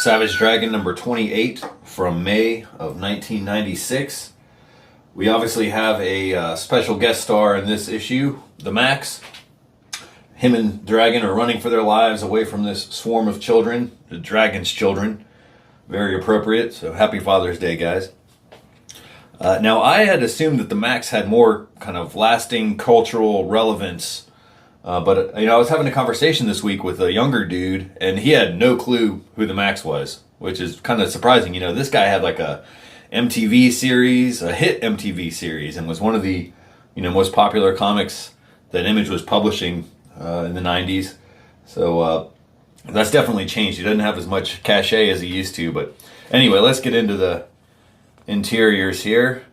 Savage Dragon number 28 from May of 1996. We obviously have a special guest star in this issue, the Max. Him and Dragon are running for their lives away from this swarm of children, the Dragon's children. Very appropriate, so happy Father's Day, guys. Now, I had assumed that the Max had more kind of lasting cultural relevance, but I was having a conversation this week with a younger dude, and he had no clue who the Max was, which is kind of surprising. This guy had like a MTV series, a hit MTV series, and was one of the most popular comics that Image was publishing in the 90s. So that's definitely changed. He doesn't have as much cachet as he used to, but anyway, let's get into the interiors here.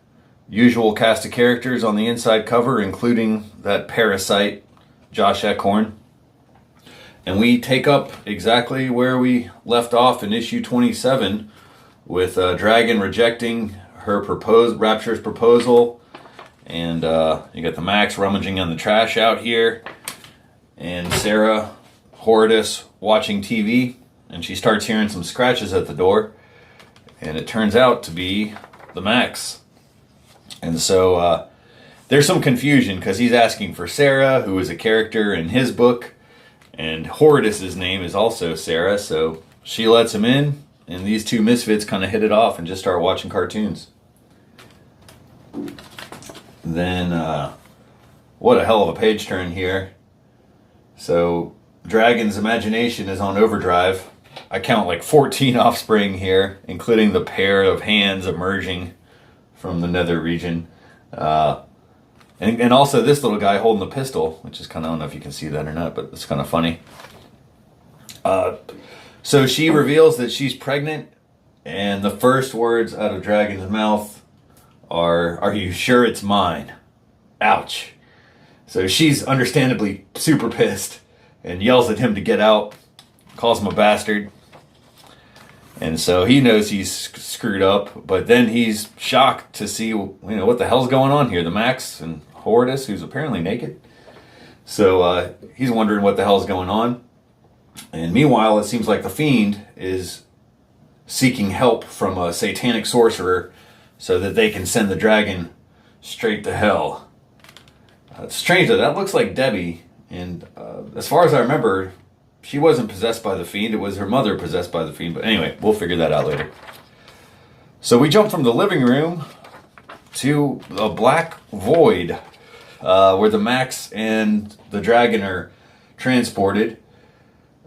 Usual cast of characters on the inside cover, including that parasite, Josh Eckhorn. And we take up exactly where we left off in issue 27 with Dragon rejecting Rapture's proposal. And you got the Max rummaging on the trash out here. And Sarah Horridus watching TV. And she starts hearing some scratches at the door. And it turns out to be the Max. And so there's some confusion because he's asking for Sarah, who is a character in his book. And Horridus' name is also Sarah. So she lets him in. And these two misfits kind of hit it off and just start watching cartoons. Then, what a hell of a page turn here. So Dragon's imagination is on overdrive. I count like 14 offspring here, including the pair of hands emerging from the nether region. And also this little guy holding the pistol, which is kind of, I don't know if you can see that or not, but it's kind of funny. So she reveals that she's pregnant, and the first words out of Dragon's mouth are you sure it's mine? Ouch. So she's understandably super pissed and yells at him to get out. Calls him a bastard. And so he knows he's screwed up, but then he's shocked to see, what the hell's going on here. The Max and Horridus, who's apparently naked. So he's wondering what the hell's going on. And meanwhile, it seems like the Fiend is seeking help from a satanic sorcerer so that they can send the Dragon straight to hell. It's strange that looks like Debbie. And as far as I remember, she wasn't possessed by the Fiend. It was her mother possessed by the Fiend. But anyway, we'll figure that out later. So we jump from the living room to a black void where the Max and the Dragon are transported.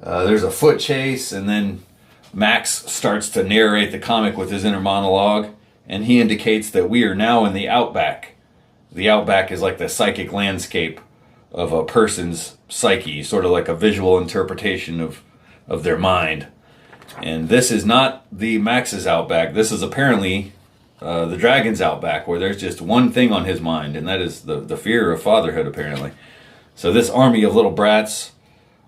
There's a foot chase, and then Max starts to narrate the comic with his inner monologue, and he indicates that we are now in the Outback. The Outback is like the psychic landscape of a person's psyche, sort of like a visual interpretation of their mind. And this is not the Max's Outback. This is apparently the Dragon's Outback, where there's just one thing on his mind, and that is the fear of fatherhood, apparently. So this army of little brats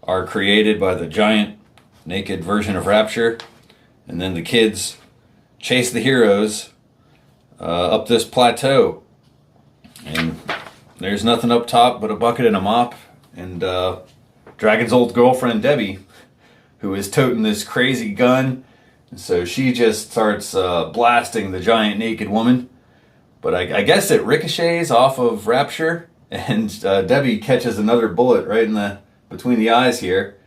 are created by the giant naked version of Rapture, and then the kids chase the heroes up this plateau. And there's nothing up top but a bucket and a mop, and Dragon's old girlfriend Debbie, who is toting this crazy gun. And so she just starts blasting the giant naked woman. But I guess it ricochets off of Rapture, and Debbie catches another bullet right in between the eyes here.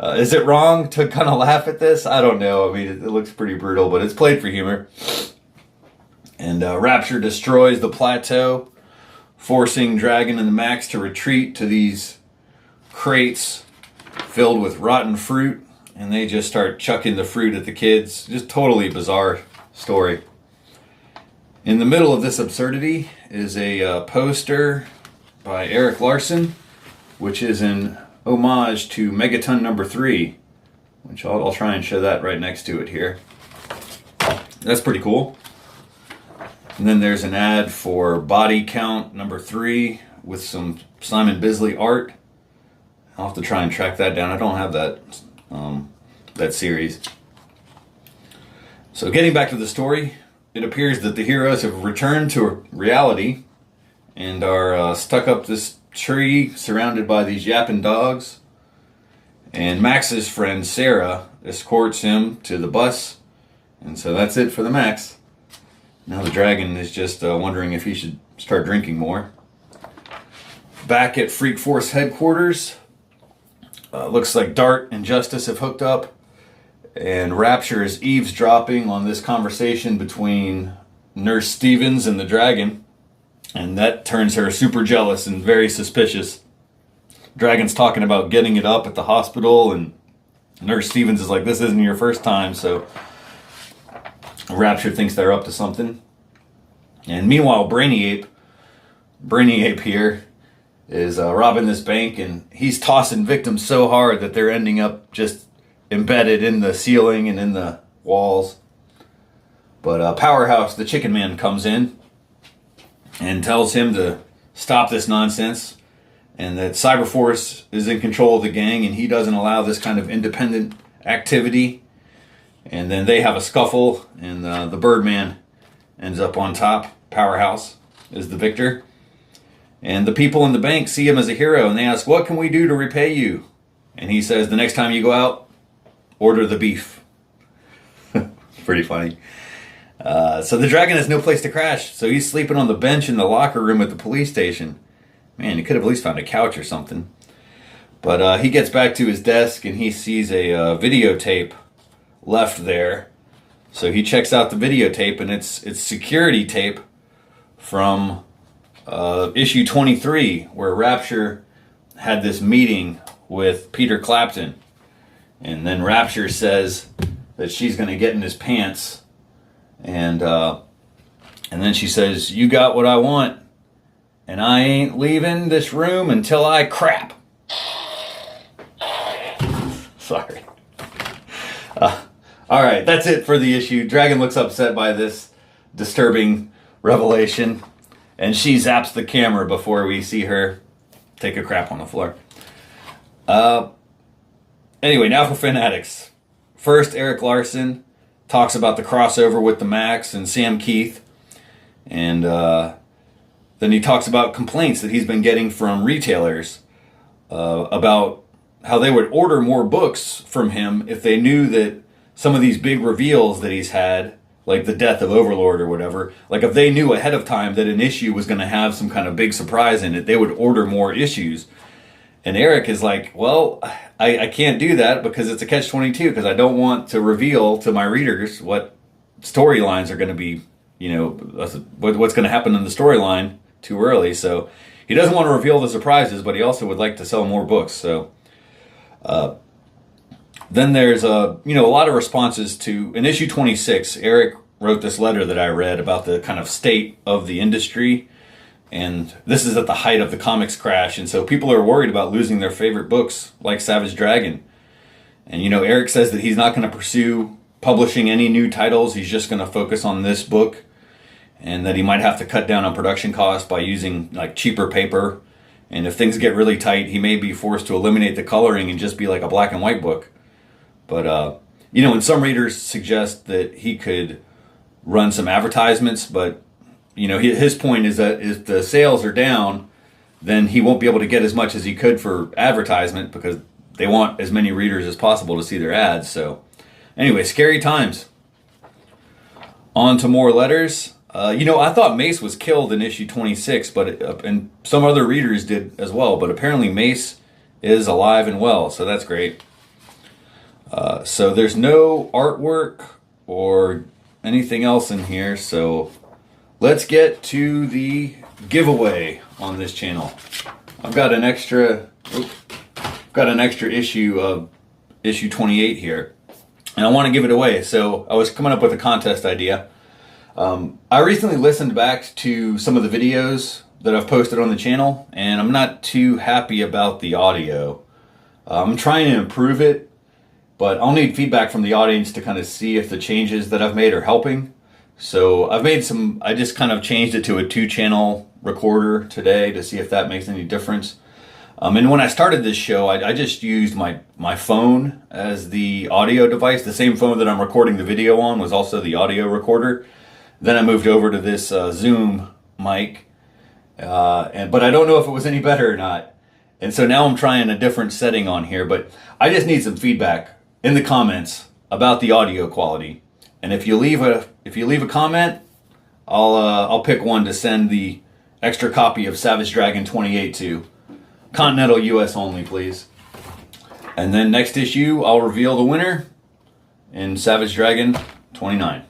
Is it wrong to kind of laugh at this? I don't know. I mean, it looks pretty brutal, but it's played for humor. And Rapture destroys the plateau, forcing Dragon and the Max to retreat to these crates filled with rotten fruit, and they just start chucking the fruit at the kids. Just totally bizarre story. In the middle of this absurdity is a poster by Eric Larson, which is an homage to Megaton number 3, which I'll try and show that right next to it here. That's pretty cool. And then there's an ad for Body Count number 3 with some Simon Bisley art. I'll have to try and track that down. I don't have that series. So getting back to the story, it appears that the heroes have returned to reality and are stuck up this tree surrounded by these yapping dogs. And Max's friend Sarah escorts him to the bus. And so that's it for the Max. Now the dragon is just wondering if he should start drinking more. Back at Freak Force headquarters, looks like Dart and Justice have hooked up. And Rapture is eavesdropping on this conversation between Nurse Stevens and the dragon. And that turns her super jealous and very suspicious. Dragon's talking about getting it up at the hospital, and Nurse Stevens is like, this isn't your first time, so Rapture thinks they're up to something. And meanwhile, Brainy Ape here is robbing this bank, and he's tossing victims so hard that they're ending up just embedded in the ceiling and in the walls. But Powerhouse, the Chicken Man, comes in and tells him to stop this nonsense, and that Cyberforce is in control of the gang and he doesn't allow this kind of independent activity. And then they have a scuffle, and the Birdman ends up on top. Powerhouse is the victor. And the people in the bank see him as a hero, and they ask, what can we do to repay you? And he says, the next time you go out, order the beef. Pretty funny. So the dragon has no place to crash, so he's sleeping on the bench in the locker room at the police station. Man, he could have at least found a couch or something. But he gets back to his desk and he sees a videotape left there. So he checks out the videotape, and it's security tape from issue 23, where Rapture had this meeting with Peter Clapton. And then Rapture says that she's going to get in his pants. And then she says, you got what I want. And I ain't leaving this room until I crap. Sorry. All right, that's it for the issue. Dragon looks upset by this disturbing revelation, and she zaps the camera before we see her take a crap on the floor. Anyway, now for Fanatics. First, Erik Larsen talks about the crossover with the Max and Sam Keith, and then he talks about complaints that he's been getting from retailers about how they would order more books from him if they knew that some of these big reveals that he's had, like the death of Overlord or whatever, like if they knew ahead of time that an issue was going to have some kind of big surprise in it, they would order more issues. And Erik is like, well, I can't do that because it's a catch-22, because I don't want to reveal to my readers what storylines are going to be, what's going to happen in the storyline too early. So he doesn't want to reveal the surprises, but he also would like to sell more books. So then there's a lot of responses to, in issue 26, Erik wrote this letter that I read about the kind of state of the industry. And this is at the height of the comics crash. And so people are worried about losing their favorite books like Savage Dragon. And, Erik says that he's not going to pursue publishing any new titles. He's just going to focus on this book. And that he might have to cut down on production costs by using like cheaper paper. And if things get really tight, he may be forced to eliminate the coloring and just be like a black and white book. But, and some readers suggest that he could run some advertisements, but his point is that if the sales are down, then he won't be able to get as much as he could for advertisement because they want as many readers as possible to see their ads. So anyway, scary times. On to more letters. I thought Mace was killed in issue 26, but and some other readers did as well. But apparently Mace is alive and well, so that's great. So there's no artwork or anything else in here, so let's get to the giveaway on this channel. I've got an extra issue of issue 28 here, and I want to give it away. So I was coming up with a contest idea. I recently listened back to some of the videos that I've posted on the channel, and I'm not too happy about the audio. I'm trying to improve it, but I'll need feedback from the audience to kind of see if the changes that I've made are helping. So I just kind of changed it to a 2-channel recorder today to see if that makes any difference. And when I started this show, I just used my phone as the audio device. The same phone that I'm recording the video on was also the audio recorder. Then I moved over to this Zoom mic, but I don't know if it was any better or not. And so now I'm trying a different setting on here, but I just need some feedback in the comments about the audio quality. And if you leave a comment, I'll pick one to send the extra copy of Savage Dragon 28 to. Continental US only, please. And then next issue, I'll reveal the winner in Savage Dragon 29.